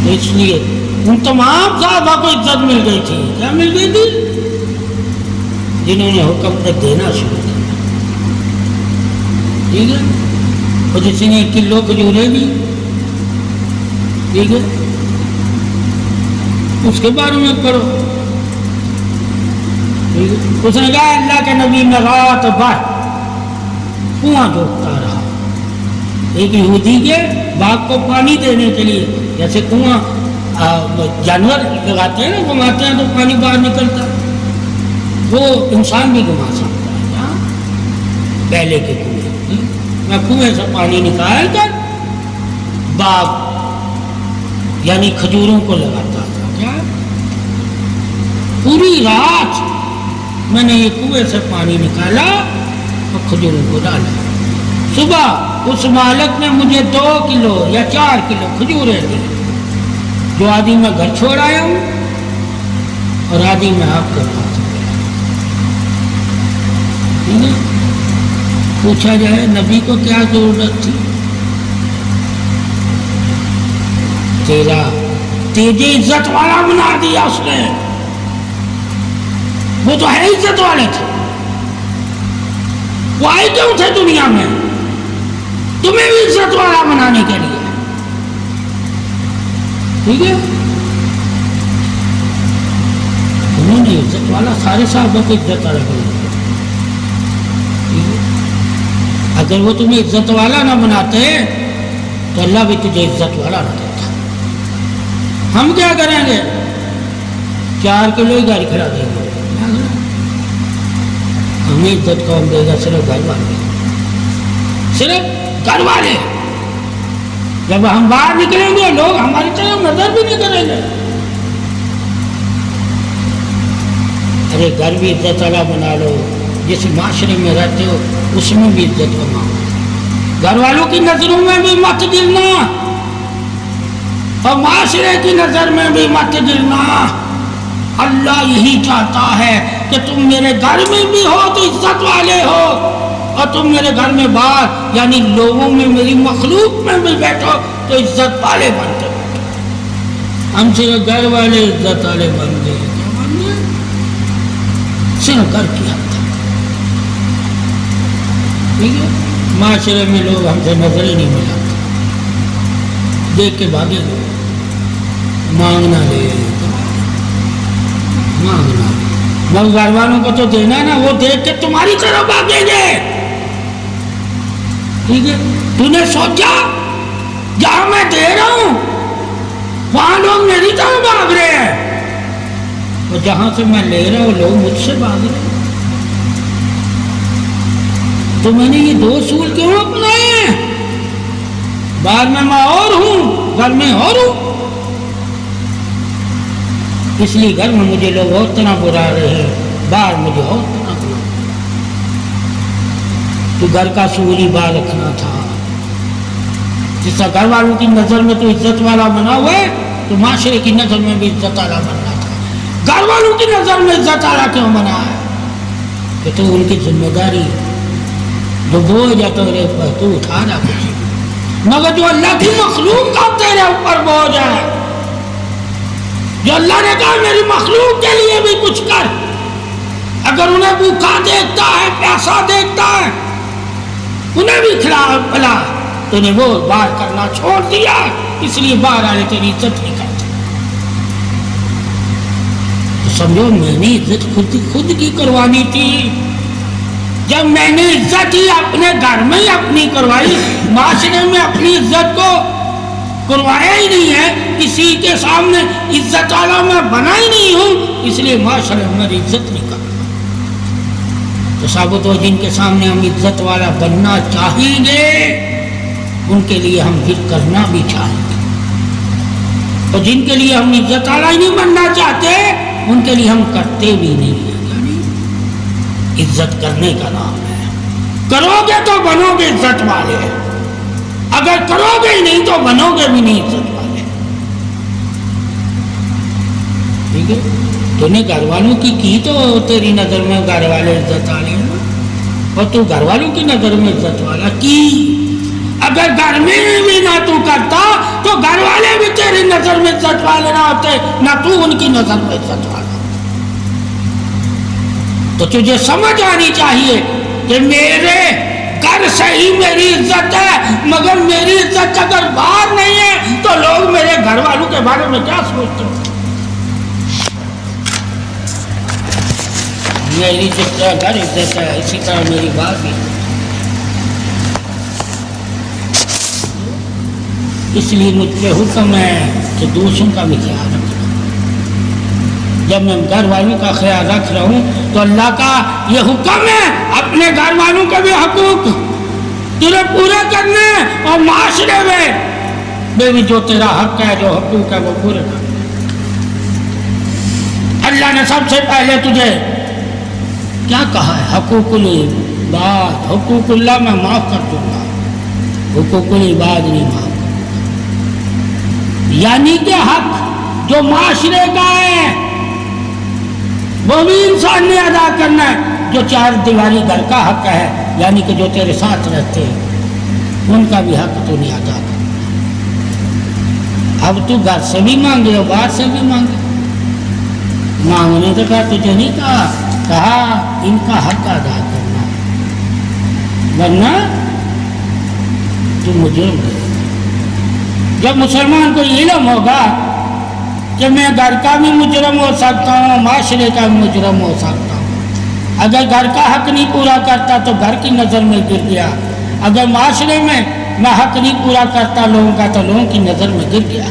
تو اس لیے ان تمام صحابہ کو عزت مل گئی تھی. کیا مل گئی تھی؟ جنہوں نے حکم تک دینا شروع کیا. ٹھیک ہے. اور جس نے 1 کلو کھجوریں دی، ٹھیک ہے، اس کے بارے میں پڑھو. ٹھیک ہے. اس نے کہا اللہ کے نبی میں رات بھر کنواں جوتتا رہا. ایک یہودی کے باغ کو پانی دینے کے لیے، جیسے کنواں جانور لگاتے ہیں نا، گھماتے ہیں تو پانی باہر نکلتا ہے، وہ انسان بھی گھما سکتا ہے. پہلے کے کنویں میں کنویں سے پانی نکال کر باغ یعنی کھجوروں کو لگاتا تھا. کیا پوری رات میں نے یہ کنویں سے پانی نکالا اور کھجوروں کو ڈالا. صبح اس مالک نے مجھے 2 کلو یا 4 کلو کھجوریں دی، جو آدھی میں گھر چھوڑ آیا ہوں اور آدھی میں آپ کے پاس گیا. پوچھا جائے نبی کو کیا ضرورت تھی؟ تیجے عزت والا بنا دیا اس نے. وہ تو ہے عزت والے تھے، وہ آئے کیوں تھے دنیا میں؟ تمہیں بھی عزت والا بنانے کے لیے. ٹھیک ہے. انہوں نے عزت والا سارے صحابہ کو عزت والا بنا دیا. ٹھیک ہے. اگر وہ تمہیں عزت والا نہ بناتے تو اللہ بھی تجھے عزت والا نہ دیتا. ہم کیا کریں گے؟ 4 کلو ہی گاڑی کھڑا دیں گے. ہمیں عزت کون دے گا؟ صرف گھر والے. صرف گھر والے. جب ہم باہر نکلیں گے لوگ ہماری طرف نظر بھی نہیں کریں گے. ارے گھر بھی عزت والا بنا لو، جس معاشرے میں رہتے ہو اس میں بھی عزت کماؤ. گھر والوں کی نظروں میں بھی مت گرنا اور معاشرے کی نظر میں بھی مت گرنا. اللہ یہی چاہتا ہے کہ تم میرے گھر میں بھی ہو تو عزت والے ہو، اور تم میرے گھر میں باہر یعنی لوگوں میں، میری مخلوق میں بھی بیٹھو تو عزت والے بنتے بیٹھو. ہم صرف گھر والے عزت والے بن گئے. کیا بن گئے؟ صرف گھر کی حد تک. ٹھیک ہے. معاشرے میں لوگ ہم سے نظر ہی نہیں ملاتے، دیکھ کے بھاگے لوگ. مانگنا لے مانگنا لے، وہ گھر والوں کو تو دینا نا، وہ دیکھ کے تمہاری طرف بھاگیں گے. ٹھیک ہے. تو نے سوچا جہاں میں دے رہا ہوں وہاں لوگ میری طرف بھاگ رہے ہیں، اور جہاں سے میں لے رہا ہوں لوگ مجھ سے بھاگ رہے ہیں. تو میں نے یہ 2 اصول کیوں اپنائے ہیں؟ باہر میں اور ہوں، گھر میں اور ہوں. اس لیے گھر میں مجھے لوگ اور طرح برا رہے ہیں، باہر مجھے اور طرح برا. تو گھر کا اصول ہی باہر رکھنا تھا. جس طرح گھر والوں کی نظر میں تو عزت والا بنا ہوا ہے، تو معاشرے کی نظر میں بھی عزت والا بننا تھا. گھر والوں کی نظر میں عزت والا کیوں بنا ہے؟ کہ تو ان کی ذمہ داری جو بوجھ ہے تو اٹھا رہا کچھ، مگر جو اللہ کی مخلوق کا تیرے اوپر بوجھ ہے، جو اللہ نے کہا میری مخلوق کے لیے بھی کچھ کر. اگر انہیں بھوکا دیکھتا ہے، پیاسا دیکھتا ہے، انہیں بھی کھلا پلا، تو نے وہ بار کرنا چھوڑ دیا، اس لیے باہر آنے تیری عزت نہیں کرتے. تو سمجھو میں نے عزت خود کی کروانی تھی. جب میں نے عزت ہی اپنے گھر میں ہی اپنی کروائی، معاشرے میں اپنی عزت کو کروایا ہی نہیں ہے، کسی کے سامنے عزت والا میں بنا ہی نہیں ہوں، اس لیے معاشرے میں میری عزت نہیں کرتا. تو ثابت ہو جن کے سامنے ہم عزت والا بننا چاہیں گے ان کے لیے ہم پھر کرنا بھی چاہیں گے، اور جن کے لیے ہم عزت والا ہی نہیں بننا چاہتے ان کے لیے ہم کرتے بھی نہیں ہیں. یعنی عزت کرنے کا نام ہے. کرو گے تو بنو گے عزت والے، اگر کرو گے ہی نہیں تو بنو گے بھی نہیں عزت والے. ٹھیک ہے. تو نے گھر والوں کی تو تیری نظر میں گھر والے عزت والے ہیں، اور تو گھر والوں کی نظر میں عزت والا کی. اگر گھر میں بھی نہ تو کرتا تو گھر والے بھی تیری نظر نظر میں عزت والے نہ ہوتے نہ تو ان کی نظر میں عزت والا. تو تجھے سمجھ آنی چاہیے کہ میرے گھر سے ہی میری عزت ہے، مگر میری عزت اگر باہر نہیں ہے تو لوگ میرے گھر والوں کے بارے میں کیا سوچتے ہیں؟ میری جس طرح گھر عزت ہے اسی طرح میری بات بھی. اس لیے مجھ پہ حکم ہے کہ دوسروں کا بھی خیال رکھنا. جب میں گھر والوں کا خیال رکھ رہا ہوں تو اللہ کا یہ حکم ہے اپنے گھر والوں کے بھی حقوق تیرے پورے کرنے اور معاشرے میں بھی جو تیرا حق ہے جو حقوق ہے وہ پورے کرنے. اللہ نے سب سے پہلے تجھے کیا کہا ہے؟ حقوق العباد. حقوق اللہ میں معاف کر دوں گا، حقوق العباد نہیں معاف. یعنی کہ حق جو معاشرے کا ہے وہ بھی انسان نے ادا کرنا ہے. جو چار دیواری گھر کا حق ہے یعنی کہ جو تیرے ساتھ رہتے ہیں ان کا بھی حق تو نہیں ادا کرنا. اب تو گھر سے بھی مانگے اور باہر سے بھی مانگے. مانگنے تو کہا تجھے نہیں کہا ان کا حق ادا کرنا ورنہ تو مجرم ہے. جب مسلمان کو علم ہوگا کہ میں گھر کا بھی مجرم ہو سکتا ہوں معاشرے کا بھی مجرم ہو سکتا ہوں. اگر گھر کا حق نہیں پورا کرتا تو گھر کی نظر میں گر گیا، اگر معاشرے میں میں حق نہیں پورا کرتا لوگوں کا تو لوگوں کی نظر میں گر گیا.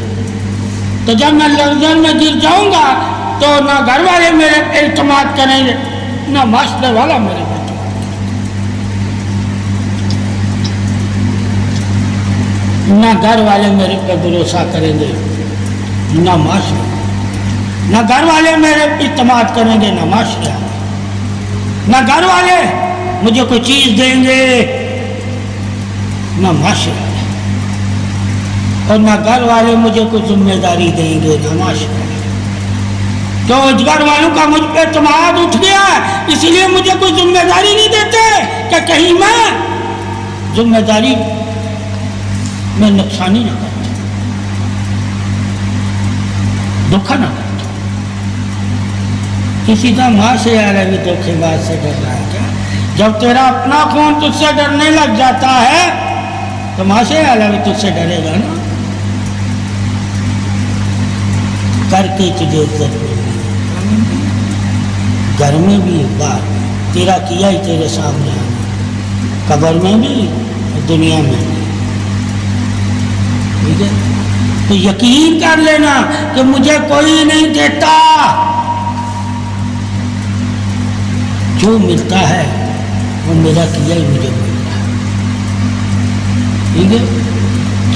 تو جب میں نظر میں گر جاؤں گا تو نہ گھر والے میرے پہ اعتماد کریں گے نہ معاشرے والا میرے پہ. نہ گھر والے میرے پہ بھروسہ کریں گے نہ معاشرے، نہ گھر والے میرے پہ اعتماد کریں گے نہ معاشرے، نہ گھر والے مجھے کوئی چیز دیں گے نہ معاشرے، اور نہ گھر والے مجھے کوئی ذمہ داری دیں گے نہ معاشرے. تو گھر والوں کا مجھ پہ اعتماد اٹھ گیا اسی لیے مجھے کوئی ذمہ داری نہیں دیتے کہ کہیں میں ذمہ داری میں نقصانی نہ کرتا، دھوکہ نہ کرتا. کسی کا معاشرے والا بھی دھوکے باز سے ڈر رہا ہے کیا؟ جب تیرا اپنا خون تجھ سے ڈرنے لگ جاتا ہے تو معاشرے والا بھی تجھ سے ڈرے گا نا. کر کے تجھے عزت ملے گھر میں بھی بات تیرا کیا ہی تیرے سامنے آنا، قبر میں بھی دنیا میں بھی. ٹھیک ہے؟ تو یقین کر لینا کہ مجھے کوئی نہیں دیتا، جو ملتا ہے وہ میرا کیا ہی مجھے ملتا ہے. ٹھیک ہے؟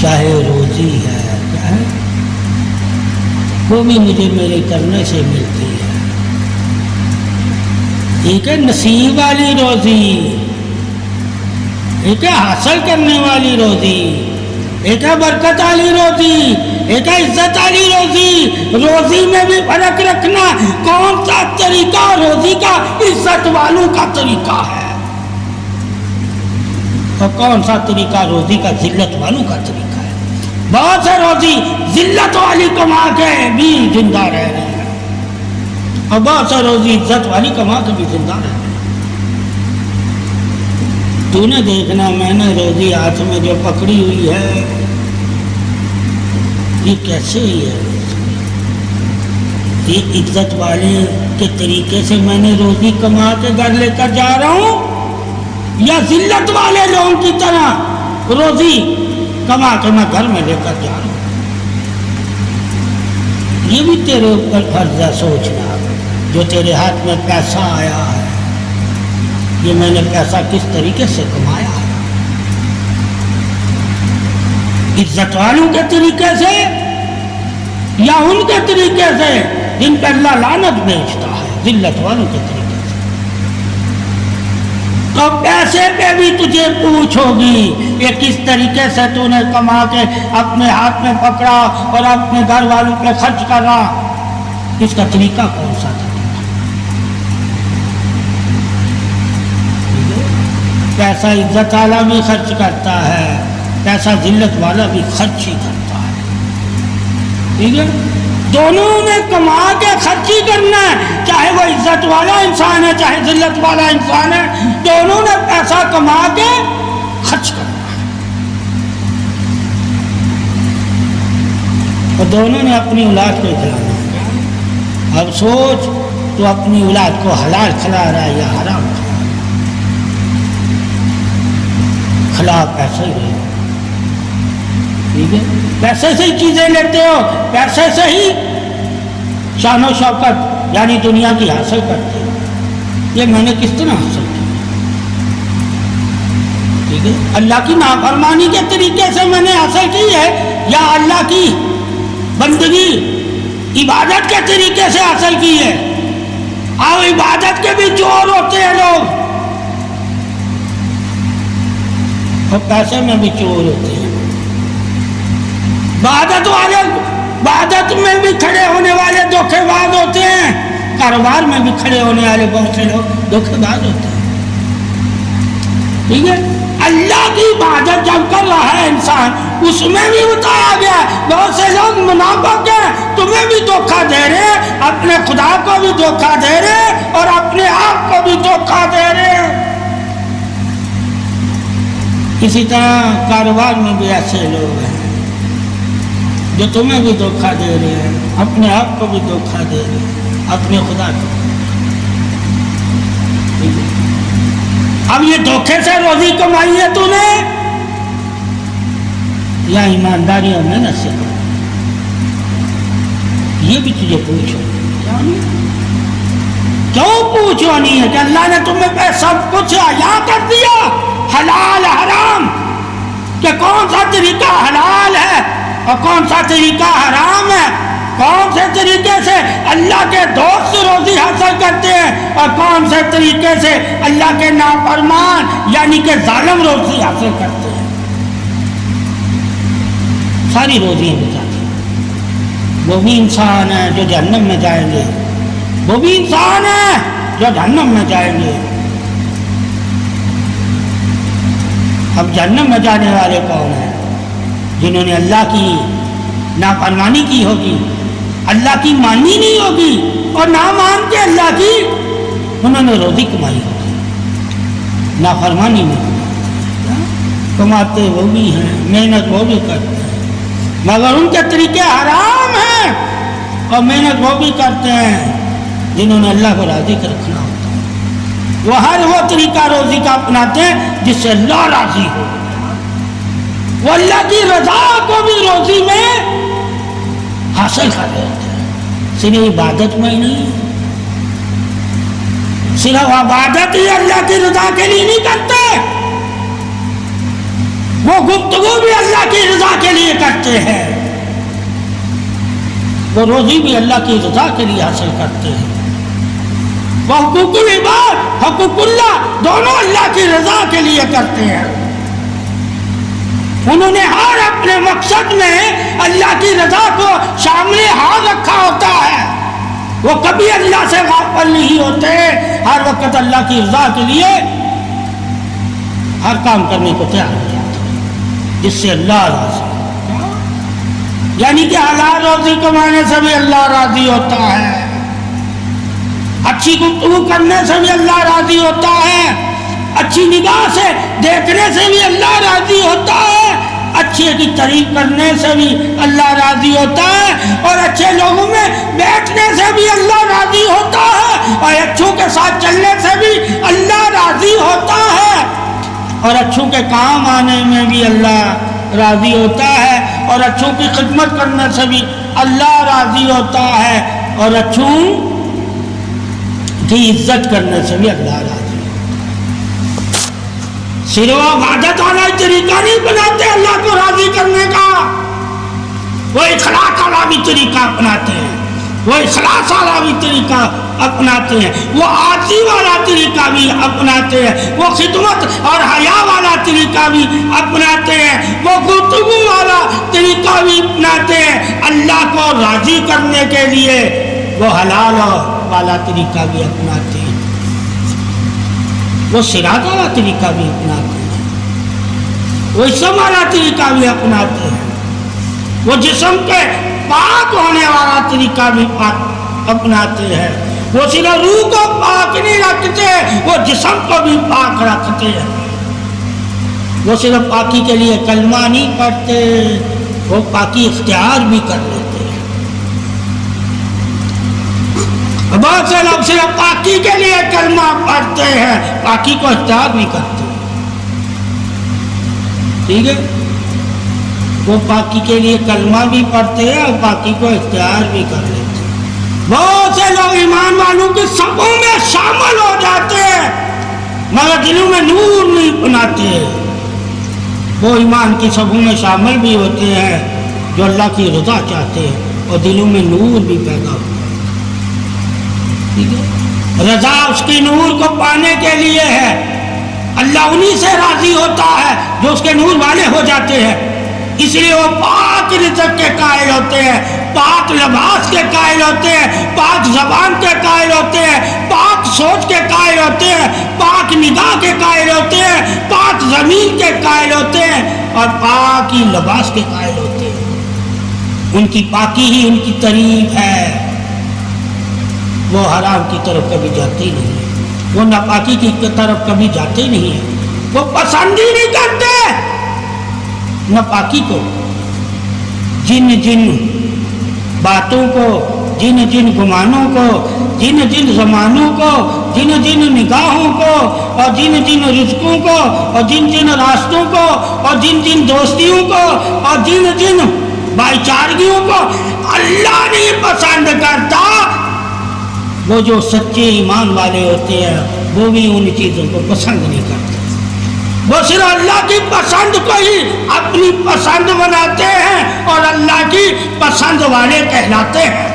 چاہے روزی ہے چاہے وہ بھی مجھے میرے کرنے سے ملتی ہے. ایک ہے نصیب والی روزی، ایک ہے حاصل کرنے والی روزی، ایک ہے برکت والی روزی، ایک ہے عزت والی روزی. روزی میں بھی فرق رکھنا کون سا طریقہ روزی کا عزت والوں کا طریقہ ہے اور کون سا طریقہ روزی کا ذلت والوں کا طریقہ ہے. بہت سے روزی ذلت والی کما کے بھی زندہ رہ رہے ہیں اور بہت سے روزی عزت والی کما کے بھی زندہ رہ رہے ہیں. تو نے دیکھنا میں نے روزی ہاتھ میں جو پکڑی ہوئی ہے یہ کیسے ہی ہے؟ یہ عزت والے کے طریقے سے میں نے روزی کما کے گھر لے کر جا رہا ہوں یا ذلت والے لوگوں کی طرح روزی کما کے میں گھر میں لے کر جا رہا ہوں؟ یہ بھی تیرے اوپر فرض ہے سوچنا. جو تیرے ہاتھ میں پیسہ آیا ہے یہ میں نے پیسہ کس طریقے سے کمایا ہے؟ عزت والوں کے طریقے سے یا ان کے طریقے سے جن پر اللہ لعنت بھیجتا ہے، ذلت والوں کے طریقے سے. تو پیسے پہ بھی تجھے پوچھ ہوگی یہ کس طریقے سے تو نے کما کے اپنے ہاتھ میں پکڑا اور اپنے گھر والوں پہ خرچ کرا، اس کا طریقہ کون سا تھا؟ پیسہ عزت والا بھی خرچ کرتا ہے، پیسہ ذلت والا بھی خرچ ہی کرتا ہے. ٹھیک ہے، دونوں نے کما کے خرچی کرنا ہے، چاہے وہ عزت والا انسان ہے چاہے ذلت والا انسان ہے، دونوں نے پیسہ کما کے خرچ کرنا ہے، اور دونوں نے اپنی اولاد کو کھلانا ہے۔ اب سوچ تو اپنی اولاد کو حلال کھلا رہا ہے یا حرام کھلا پیسے ہی رہے، ٹھیک ہے، پیسے سے ہی چیزیں لیتے ہو، پیسے سے ہی شان و شوکت یعنی دنیا کی حاصل کرتے ہو۔ یہ میں نے کس طرح حاصل کی؟ ٹھیک ہے، اللہ کی نافرمانی کے طریقے سے میں نے حاصل کی ہے یا اللہ کی بندگی عبادت کے طریقے سے حاصل کی ہے؟ اور عبادت کے بھی چور ہوتے ہیں لوگ، اور پیسے میں بھی چور ہوتے ہیں۔ عبادت میں بھی کھڑے ہونے والے دھوکے باز ہوتے ہیں، کاروبار میں بھی کھڑے ہونے والے بہت سے لوگ دھوکے باز ہوتے ہیں، ٹھیک ہے۔ اللہ کی عبادت جب کر رہا ہے انسان، اس میں بھی بتایا گیا بہت سے لوگ منافق ہیں، تمہیں بھی دھوکہ دے رہے ہیں، اپنے خدا کو بھی دھوکہ دے رہے ہیں اور اپنے آپ کو بھی دھوکہ دے رہے ہیں۔ اسی طرح کاروبار میں بھی ایسے لوگ ہیں جو تمہیں بھی دھوکہ دے رہے ہیں، اپنے آپ کو بھی دھوکہ دے رہے ہیں، اپنے خدا کو۔ اب یہ دھوکے سے روزی کمائی ہے تو نے یا ایمانداری اور محنت سے کمائی؟ یہ بھی تجھے پوچھو، کیوں پوچھو نہیں ہے کہ اللہ نے تمہیں سب کچھ عطا کر دیا، حلال حرام، کہ کون سا طریقہ حلال ہے اور کون سا طریقہ حرام ہے، کون سے طریقے سے اللہ کے دوست روزی حاصل کرتے ہیں اور کون سے طریقے سے اللہ کے نافرمان یعنی کہ ظالم روزی حاصل کرتے ہیں۔ ساری روزیاں بتاتے ہیں۔ وہ بھی انسان ہیں جو جہنم میں جائیں گے، وہ بھی انسان ہیں جو جہنم میں جائیں گے۔ اب جہنم میں جانے والے کون ہیں؟ جنہوں نے اللہ کی نافرمانی کی ہوگی، اللہ کی مانی نہیں ہوگی، اور نہ مان کے اللہ کی انہوں نے روزی کمائی ہوگی، نافرمانی میں کماتے وہ بھی ہیں، محنت وہ بھی کرتے ہیں، مگر ان کے طریقے حرام ہیں، اور محنت وہ بھی کرتے ہیں جنہوں نے اللہ کو راضی کر رکھنا ہوتا ہے۔ وہ ہر وہ طریقہ روزی کا اپناتے ہیں جس سے اللہ راضی ہو، وہ اللہ کی رضا کو بھی روزی میں حاصل کر لیتے ہیں، صرف عبادت میں ہی نہیں، صرف عبادت ہی اللہ کی رضا کے لیے نہیں کرتے، وہ گفتگو بھی اللہ کی رضا کے لیے کرتے ہیں، وہ روزی بھی اللہ کی رضا کے لیے حاصل کرتے ہیں، وہ حقوق العباد حقوق اللہ دونوں اللہ کی رضا کے لیے کرتے ہیں۔ انہوں نے ہر اپنے مقصد میں اللہ کی رضا کو شامل حال رکھا ہوتا ہے، وہ کبھی اللہ سے غافل نہیں ہوتے، ہر وقت اللہ کی رضا کے لیے ہر کام کرنے کو تیار ہو جاتے ہیں جس سے اللہ راضی ہو، یعنی کہ حلال روزی کمانے سے بھی اللہ راضی ہوتا ہے، اچھی گفتگو کرنے سے بھی اللہ راضی ہوتا ہے، اچھی نگاہ سے دیکھنے سے بھی اللہ راضی ہوتا ہے، اچھے کی تعریف کرنے سے بھی اللہ راضی ہوتا ہے، اور اچھے لوگوں میں بیٹھنے سے بھی اللہ راضی ہوتا ہے، اور اچھوں کے ساتھ چلنے سے بھی اللہ راضی ہوتا ہے، اور اچھوں کے کام آنے میں بھی اللہ راضی ہوتا ہے، اور اچھوں کی خدمت کرنے سے بھی اللہ راضی ہوتا ہے، اور اچھوں کی عزت کرنے سے بھی اللہ راضی ہوتا ہے۔ صرف عبادت والا طریقہ نہیں بناتے اللہ کو راضی کرنے کا، وہ اخلاق والا بھی طریقہ اپناتے ہیں، وہ اخلاص والا بھی طریقہ اپناتے ہیں، وہ عاجزی والا طریقہ بھی اپناتے ہیں، وہ خدمت اور حیا والا طریقہ بھی اپناتے ہیں، وہ گفتگو والا طریقہ بھی اپناتے ہیں، اللہ کو راضی کرنے کے لیے وہ حلال والا طریقہ بھی اپناتے ہیں، وہ صراط والا طریقہ بھی اپناتے ہیں، وہ اسم والا طریقہ بھی اپناتے ہیں، وہ جسم کے پاک طریقہ بھی پاک اپناتے ہیں. وہ صرف روح کو پاک نہیں رکھتے, وہ جسم کو بھی پاک رکھتے ہیں. وہ صرف پاکی کے لیے کلمہ نہیں پڑھتے, وہ پاکی اختیار بھی کر لیتے ہیں. بہت سے لوگ صرف پاکی کے لیے کلمہ پڑھتے ہیں, پاکی کو اختیار بھی کرتے ہیں. ٹھیک ہے, وہ پاکی کے لیے کلمہ بھی پڑھتے ہیں اور پاکی کو اختیار بھی کر لیتے ہیں. بہت سے لوگ ایمان والوں کے صفوں میں شامل ہو جاتے ہیں مگر دلوں میں نور نہیں بناتے. وہ ایمان کی صفوں میں شامل بھی ہوتے ہیں جو اللہ کی رضا چاہتے ہیں اور دلوں میں نور بھی پیدا ہوتا ہے. ٹھیک ہے, رضا اس کی نور کو پانے کے لیے ہے. اللہ انہی سے راضی ہوتا ہے جو اس کے نور والے ہو جاتے ہیں. اس لیے وہ پاک رزق کے قائل ہوتے ہیں, پاک لباس کے قائل ہوتے ہیں, پاک زبان کے قائل ہوتے ہیں, پاک سوچ کے قائل ہوتے ہیں, پاک نگاہ کے قائل ہوتے ہیں, پاک زمین کے قائل ہوتے ہیں اور پاک ہی لباس کے قائل ہوتے ہیں. ان کی پاکی ہی ان کی تعریف ہے. وہ حرام کی طرف کبھی جاتے ہی نہیں ہیں, وہ ناپاکی کی طرف کبھی جاتے ہی نہیں ہیں, وہ پسند ہی نہیں کرتے ناپاکی کو. جن جن باتوں کو, جن جن گمانوں کو, جن جن زمانوں کو, جن جن نگاہوں کو اور جن جن رزقوں کو اور جن جن راستوں کو اور جن جن دوستیوں کو اور جن جن بھائی چارگیوں کو اللہ نہیں پسند کرتا, وہ جو سچے ایمان والے ہوتے ہیں وہ بھی ان چیزوں کو پسند نہیں کرتے. وہ صرف اللہ کی پسند کو ہی اپنی پسند بناتے ہیں اور اللہ کی پسند والے کہلاتے ہیں.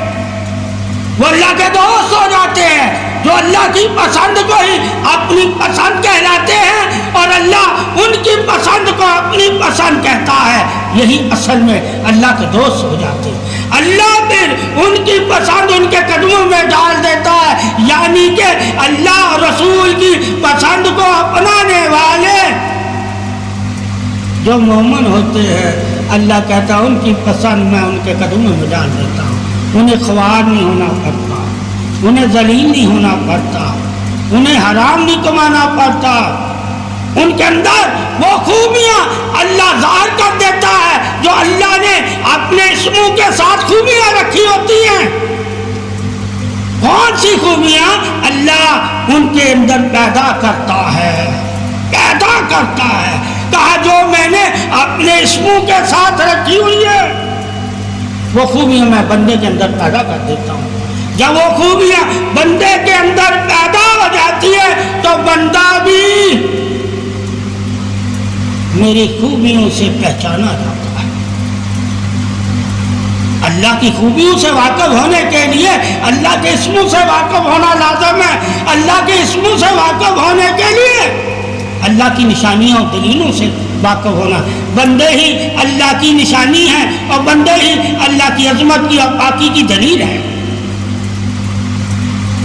وہ اللہ کے دوست ہو جاتے ہیں جو اللہ کی پسند کو ہی اپنی پسند کہلاتے ہیں اور اللہ ان کی پسند کو اپنی پسند کہتا ہے. یہی اصل میں اللہ کے دوست ہو جاتے ہیں. اللہ پھر ان کی پسند ان کے قدموں میں ڈال دیتا ہے, یعنی کہ اللہ اور رسول کی پسند کو اپنانے والے جو مومن ہوتے ہیں اللہ کہتا ہے ان کی پسند میں ان کے قدموں میں ڈال دیتا ہوں. انہیں خوار نہیں ہونا پڑتا, انہیں ذلیل نہیں ہونا پڑتا, انہیں حرام نہیں کمانا پڑتا. ان کے اندر وہ خوبیاں اللہ ظاہر کر دیتا ہے جو اللہ نے اپنے اسموں کے ساتھ خوبیاں رکھی ہوتی ہیں. کون سی خوبیاں اللہ ان کے اندر پیدا کرتا ہے, پیدا کرتا ہے. کہا جو میں نے اپنے اسموں کے ساتھ رکھی ہوئی ہے وہ خوبیاں میں بندے کے اندر پیدا کر دیتا ہوں. جب وہ خوبیاں بندے کے اندر پیدا ہو جاتی ہے تو بندہ بھی میری خوبیوں سے پہچانا جاتا ہے. اللہ کی خوبیوں سے واقف ہونے کے لیے اللہ کے اسموں سے واقف ہونا لازم ہے. اللہ کے اسموں سے واقف ہونے کے لیے اللہ کی نشانیوں اور دلیلوں سے واقف ہونا. بندے ہی اللہ کی نشانی ہے اور بندے ہی اللہ کی عظمت کی اور پاکی کی دلیل ہے.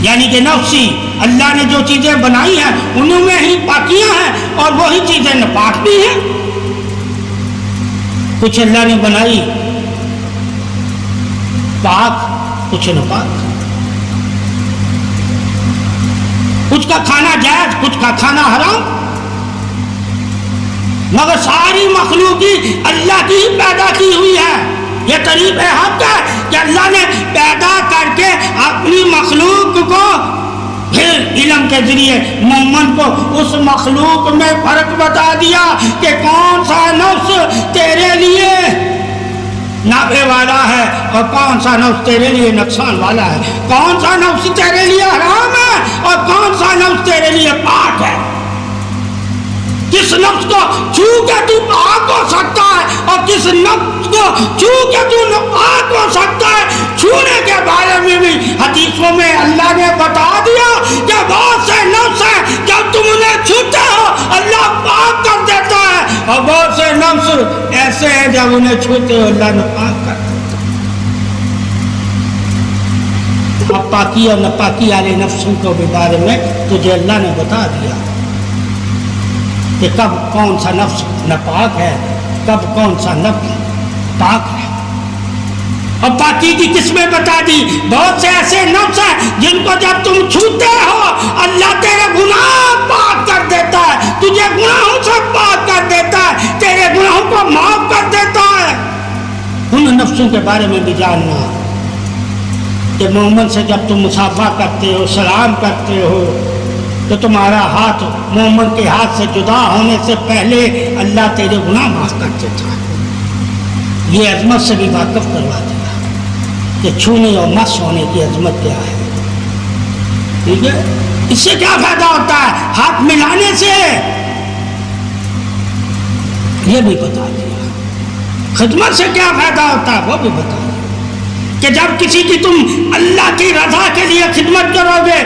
یعنی کہ نفسی اللہ نے جو چیزیں بنائی ہیں انہوں میں ہی پاکیاں ہیں اور وہی چیزیں ناپاک بھی ہیں. کچھ اللہ نے بنائی پاک, کچھ ناپاک. کچھ کا کھانا جائز, کچھ کا کھانا حرام. مگر ساری مخلوقی اللہ کی پیدا کی ہوئی ہے. یہ طریق حق ہے کہ اللہ نے پیدا کر کے اپنی مخلوق کو پھر علم کے ذریعے مومن کو اس مخلوق میں فرق بتا دیا کہ کون سا نفس تیرے لیے نافع والا ہے اور کون سا نفس تیرے لیے نقصان والا ہے, کون سا نفس تیرے لیے حرام ہے اور کون سا نفس تیرے لیے پاک ہے. کس نفس کو چھو کے تو پاک ہو سکتا ہے اور کس نفس کو چھو کے تو ناپاک ہو سکتا ہے. چھونے کے بارے میں بھی حدیثوں میں اللہ نے بتا دیا کہ بہت سے نفس ہیں جب تم انہیں چھوتے ہو اللہ پاک کر دیتا ہے اور بہت سے نفس ایسے ہیں جب انہیں چھوتے ہو اللہ ناپاک کر دیتا ہے. اب پاکی اور ناپاکی والے نفسوں کے بارے میں تجھے اللہ نے بتا دیا کہ کب کون سا نفس ناپاک ہے, کب کون سا نفس پاک ہے. اور باقی کی قسمیں بتا دی. بہت سے ایسے نفس ہیں جن کو جب تم چھوتے ہو اللہ تیرے گناہ پاک کر دیتا ہے, تجھے گناہوں سے پاک کر دیتا ہے, تیرے گناہوں کو معاف کر دیتا ہے. ان نفسوں کے بارے میں بھی جاننا کہ مومن سے جب تم مصافحہ کرتے ہو, سلام کرتے ہو, تو تمہارا ہاتھ مومن کے ہاتھ سے جدا ہونے سے پہلے اللہ تیرے گناہ معاف کر دیتا ہے. یہ عظمت سے بھی واقف کروا دیا کہ چھونے اور مس ہونے کی عظمت کیا ہے. ٹھیک ہے, اس سے کیا فائدہ ہوتا ہے؟ ہاتھ ملانے سے یہ بھی بتا دیا. خدمت سے کیا فائدہ ہوتا ہے وہ بھی بتا دیا کہ جب کسی کی تم اللہ کی رضا کے لیے خدمت کرو گے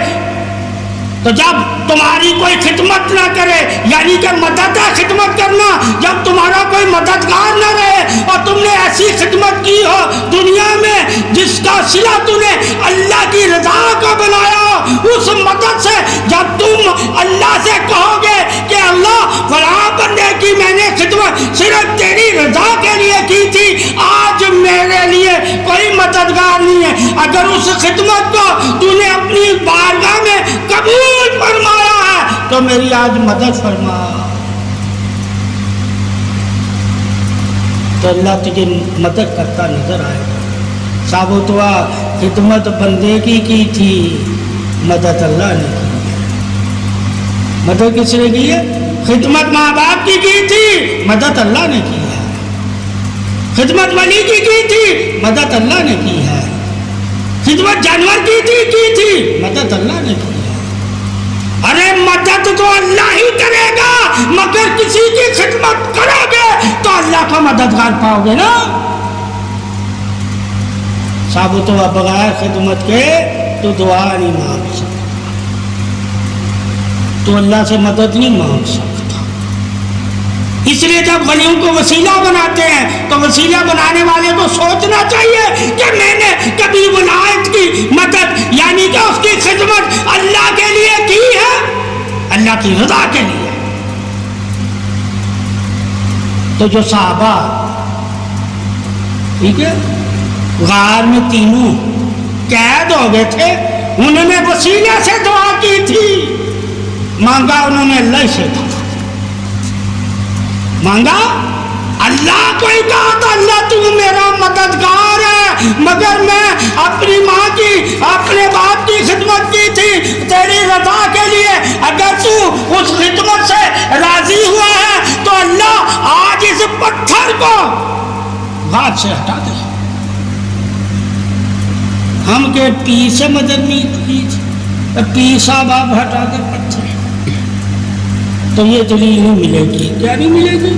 تو جب تمہاری کوئی خدمت نہ کرے, یعنی کہ مدد ہے خدمت کرنا, جب تمہارا کوئی مددگار نہ رہے اور تم نے ایسی خدمت کی ہو دنیا میں جس کا صلہ تم نے اللہ کی رضا کو بنایا ہو, اس مدد سے جب تم اللہ سے کہو گے کہ اللہ فلاں بندے کی میں نے خدمت صرف تیری رضا کے لیے کی تھی, آج میرے لیے کوئی مددگار نہیں ہے, اگر اس خدمت کو تم نے اپنی بارگاہ میں قبول فرمایا ہے تو میری آج مدد فرما, تو اللہ تجھے مدد کرتا نظر آئے گا. ثابت ہوا خدمت بندے کی تھی, مدد اللہ نے کی ہے. مدد کس نے کی ہے؟ خدمت ماں باپ کی تھی, مدد اللہ نے کی ہے. خدمت ولی کی تھی, مدد اللہ نے کی ہے. خدمت جانور کی تھی, مدد اللہ نے کی ہے. ارے مدد تو اللہ ہی کرے گا, مگر کسی کی خدمت کرو گے تو اللہ کا مددگار پاؤ گے نا. ثابت ہوا بغیر خدمت کے تو دعا نہیں مانگ سکتا, تو اللہ سے مدد نہیں مانگ سکتا. اس لیے جب ولیوں کو وسیلہ بناتے ہیں تو وسیلہ بنانے والے کو سوچنا چاہیے کہ میں نے کبھی ولایت کی مدد یعنی کہ اس کی خدمت اللہ کے لیے کی ہے, اللہ کی رضا کے لیے. تو جو صحابہ ٹھیک ہے غار میں تینوں قید ہو گئے تھے, انہوں نے وسیلے سے دعا کی تھی, مانگا انہوں نے اللہ سے تھا, مانگا اللہ کو ہی کہا تھا اللہ تو میرا مددگار ہے, مگر میں اپنی ماں کی اپنے باپ کی خدمت کی تھی تیری رضا کے لیے, اگر تو اس خدمت سے راضی ہوا ہے تو اللہ آج اس پتھر کو غار سے ہٹا دے. ہم کے پیر سے مدد نہیں کی تھی, پیر صاحب آپ ہٹا دے پتھر, تو یہ دلیل نہیں ملے گی. کیا نہیں ملے گی؟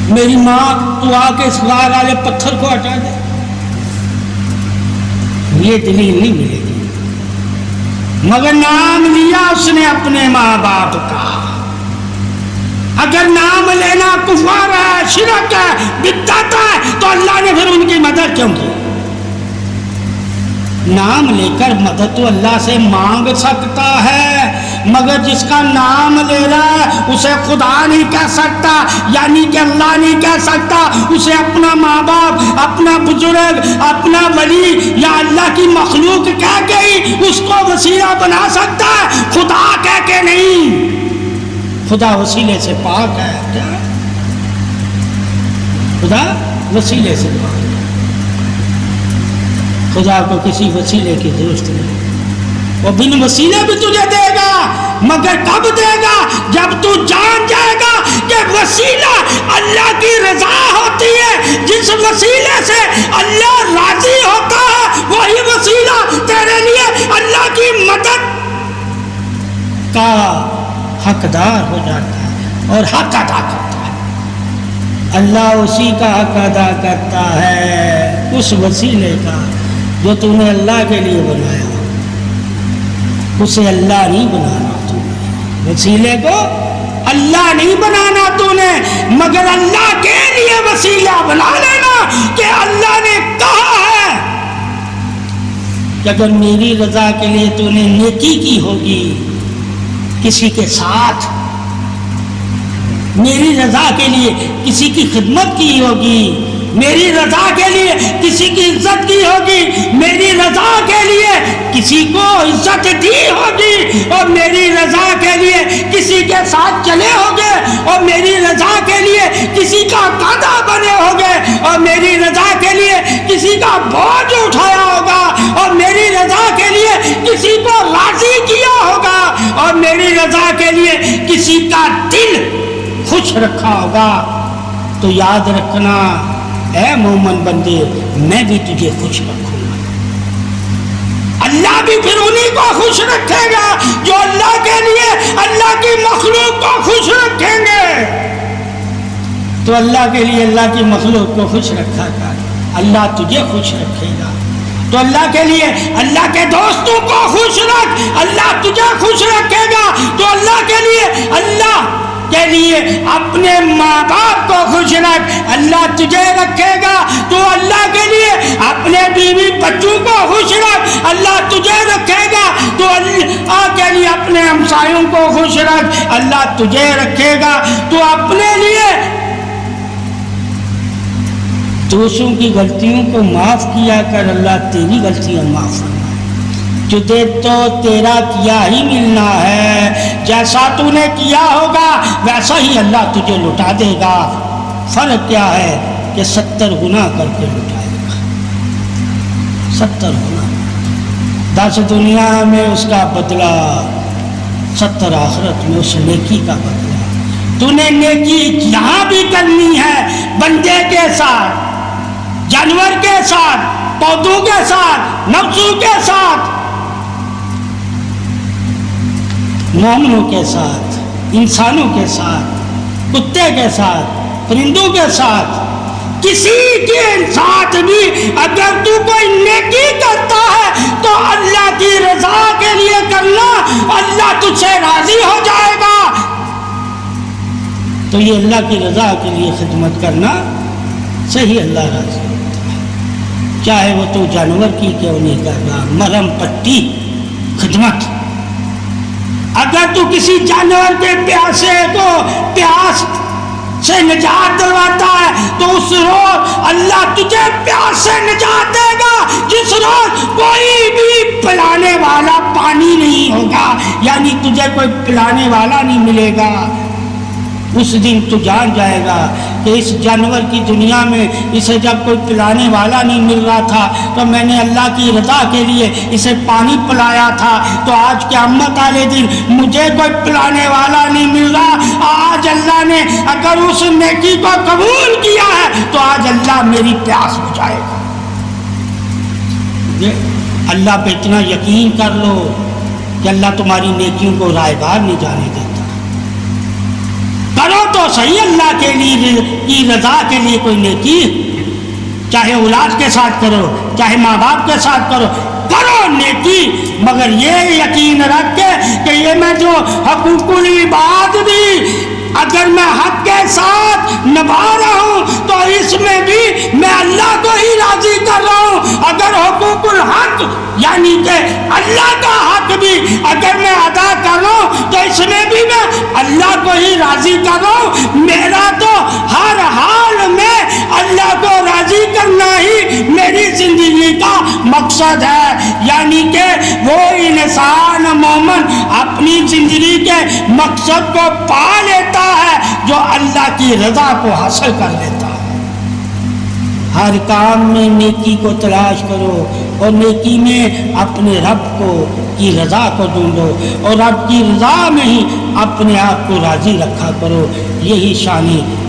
میری ماں تو آ کے اس غار والے پتھر کو ہٹا دے, یہ دلیل نہیں ملے گی. مگر نام لیا اس نے اپنے ماں باپ کا. اگر نام لینا کفر ہے, شرک ہے, بدعت ہے, تو اللہ نے پھر ان کی مدد کیوں کی؟ نام لے کر مدد تو اللہ سے مانگ سکتا ہے, مگر جس کا نام لے رہا ہے اسے خدا نہیں کہہ سکتا, یعنی کہ اللہ نہیں کہہ سکتا. اسے اپنا ماں باپ, اپنا بزرگ, اپنا ولی یا اللہ کی مخلوق کہہ کے ہی اس کو وسیلہ بنا سکتا ہے, خدا کہہ کے نہیں. خدا وسیلے سے پاک ہے. کیا خدا وسیلے سے پاک ہے, خدا کو کسی وسیلے کی ضرورت نہیں. وہ بن وسیلے بھی تجھے دے گا, مگر کب دے گا؟ جب تو جان جائے گا کہ وسیلہ اللہ کی رضا ہوتی ہے. جس وسیلے سے اللہ راضی ہوتا ہے وہی وسیلہ تیرے لیے اللہ کی مدد کا حقدار ہو جاتا ہے اور حق ادا کرتا ہے. اللہ اسی کا حق ادا کرتا ہے, اس وسیلے کا جو تو نے اللہ کے لیے بنایا, اسے اللہ نہیں بنانا. تو وسیلے کو اللہ نہیں بنانا تو نے, مگر اللہ کے لیے وسیلہ بنا لینا کہ اللہ نے کہا ہے کہ اگر میری رضا کے لیے تو نے نیکی کی ہوگی کسی کے ساتھ, میری رضا کے لیے کسی کی خدمت کی ہوگی, میری رضا کے لیے کسی کی عزت کی ہوگی، میری رضا کے لیے کسی کو عزت دی ہوگی، اور میری رضا کے لیے کسی کے ساتھ چلے ہوگے، اور میری رضا کے لیے کسی کا گانا بنے ہوگے، اور میری رضا کے لیے کسی کا بوجھ اٹھایا ہوگا، اور میری رضا کے لیے کسی کو راضی کیا ہوگا، اور میری رضا کے لیے کسی کا دل خوش رکھا ہوگا، تو یاد رکھنا اے مومن بندے، میں بھی تجھے خوش رکھوں گا۔ اللہ بھی پھر انہی کو خوش رکھے گا جو اللہ کے لیے اللہ کی مخلوق کو خوش رکھیں گے۔ تو اللہ کے لیے اللہ کی مخلوق کو خوش رکھا گا، اللہ تجھے خوش رکھے گا۔ تو اللہ کے لیے اللہ کے دوستوں کو خوش رکھ، اللہ تجھے خوش رکھے گا۔ تو اللہ کے لیے اپنے ماں باپ کو خوش رکھ، اللہ تجھے رکھے گا۔ تو اللہ کے لیے اپنے بیوی بچوں کو خوش رکھ، اللہ تجھے رکھے گا۔ تو اللہ کے لیے اپنے ہمسایوں کو خوش رکھ، اللہ تجھے رکھے گا۔ تو اپنے لیے دوسروں کی غلطیوں کو معاف کیا کر، اللہ تیری غلطیاں معاف کرنا۔ تجھے تو تیرا کیا ہی ملنا ہے، جیسا تو نے کیا ہوگا ویسا ہی اللہ تجھے لٹا دے گا۔ فرق کیا ہے کہ 70 گنا کر کے لٹائے گا، 70 گنا، 10 دنیا میں اس کا بدلہ، 70 آخرت میں اس نیکی کا بدلہ۔ تو نے نیکی یہاں بھی کرنی ہے، بندے کے ساتھ، جانور کے ساتھ، پودوں کے ساتھ، نفسوں کے ساتھ، مومنوں کے ساتھ، انسانوں کے ساتھ، کتے کے ساتھ، پرندوں کے ساتھ، کسی کے ساتھ بھی اگر تو کوئی نیکی کرتا ہے تو اللہ کی رضا کے لیے کرنا، اللہ تجھ سے راضی ہو جائے گا۔ تو یہ اللہ کی رضا کے لیے خدمت کرنا صحیح، اللہ راضی ہوتا ہے، چاہے وہ تو جانور کی کیوں نہیں کر رہا، مرہم پٹی خدمت۔ اگر تو کسی جانور کے پیاسے کو پیاس سے نجات دلواتا ہے تو اس روز اللہ تجھے پیاس سے نجات دے گا، جس روز کوئی بھی پلانے والا پانی نہیں ہوگا، یعنی تجھے کوئی پلانے والا نہیں ملے گا۔ اس دن تو جان جائے گا کہ اس جانور کی دنیا میں اسے جب کوئی پلانے والا نہیں مل رہا تھا تو میں نے اللہ کی رضا کے لیے اسے پانی پلایا تھا، تو آج قیامت والے دن مجھے کوئی پلانے والا نہیں مل رہا۔ آج اللہ نے اگر اس نیکی کو قبول کیا ہے تو آج اللہ میری پیاس بجھائے گا۔ اللہ پہ اتنا یقین کر لو کہ اللہ تمہاری نیکیوں کو رائگار نہیں جانے دیتا۔ کرو تو صحیح اللہ کے لیے کی رضا کے لیے کوئی نیکی، چاہے اولاد کے ساتھ کرو، چاہے ماں باپ کے ساتھ کرو، کرو نیکی، مگر یہ یقین رکھ کے کہ یہ میں جو حقوق العباد بھی اگر میں حق کے ساتھ نبھا رہا ہوں تو اس میں بھی میں اللہ کو ہی راضی کر رہا ہوں۔ اگر حقوق الحق یعنی کہ اللہ کا حق بھی اگر میں ادا کر رہا ہوں تو اس میں بھی میں اللہ کو ہی راضی کر رہا ہوں۔ میرا تو ہر حال میں اللہ کو راضی کرنا ہی میری زندگی کا مقصد ہے، یعنی کہ وہ انسان مومن اپنی زندگی کے مقصد کو پا لیتا ہے جو اللہ کی رضا کو حاصل کر لیتا ہے۔ ہر کام میں نیکی کو تلاش کرو اور نیکی میں اپنے رب کو کی رضا کو ڈھونڈو اور رب کی رضا میں ہی اپنے آپ کو راضی رکھا کرو۔ یہی شان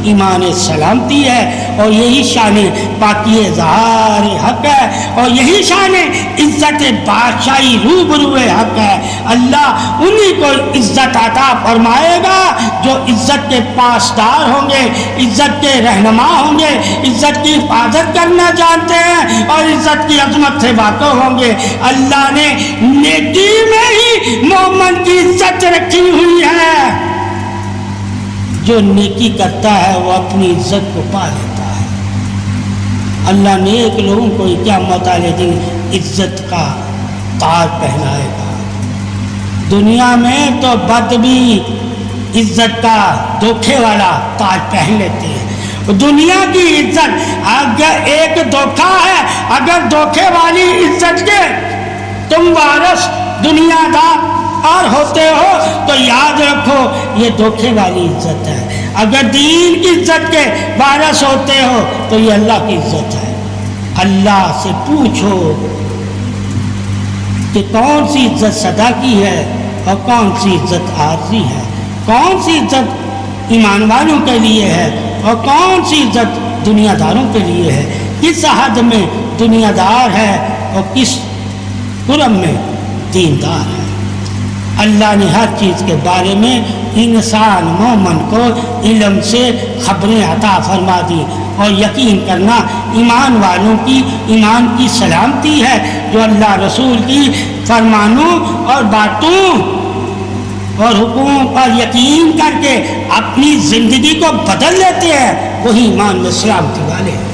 ایمان سلامتی ہے اور یہی شان باقی اظہار حق ہے اور یہی شان عزت بادشاہی روبرو حق ہے۔ اللہ انہی کو عزت عطا فرمائے گا جو عزت کے پاسدار ہوں گے، عزت کے رہنما ہوں گے، عزت کی حفاظت کرنا جانتے ہیں اور عزت کی عظمت سے واقف ہوں گے۔ اللہ نے نیکی میں ہی مومن کی عزت رکھی ہوئی ہے۔ جو نیکی کرتا ہے وہ اپنی عزت کو پا لیتا ہے۔ اللہ نیک لوگوں کو قیامت والے دن عزت کا تاج پہنائے گا۔ دنیا میں تو بد بھی عزت کا دھوکے والا تاج پہن لیتے ہیں، دنیا کی عزت اگر ایک دھوکہ ہے، اگر دھوکے والی عزت کے تم وارث دنیا دار ہوتے ہو تو یاد رکھو یہ دھوکے والی عزت ہے، اگر دین کی عزت کے وارث ہوتے ہو تو یہ اللہ کی عزت ہے۔ اللہ سے پوچھو کہ کون سی عزت صدا کی ہے اور کون سی عزت عارضی ہے، کون سی عزت ایمان والوں کے لیے ہے اور کون سی عزت دنیا داروں کے لیے ہے، کس حد میں دنیا دار ہے اور کس قرب میں دیندار ہے۔ اللہ نے ہر چیز کے بارے میں انسان مومن کو علم سے خبریں عطا فرما دی، اور یقین کرنا ایمان والوں کی ایمان کی سلامتی ہے، جو اللہ رسول کی فرمانوں اور باتوں اور حکموں پر یقین کر کے اپنی زندگی کو بدل لیتے ہیں، وہی ایمان میں سلامتی والے ہیں۔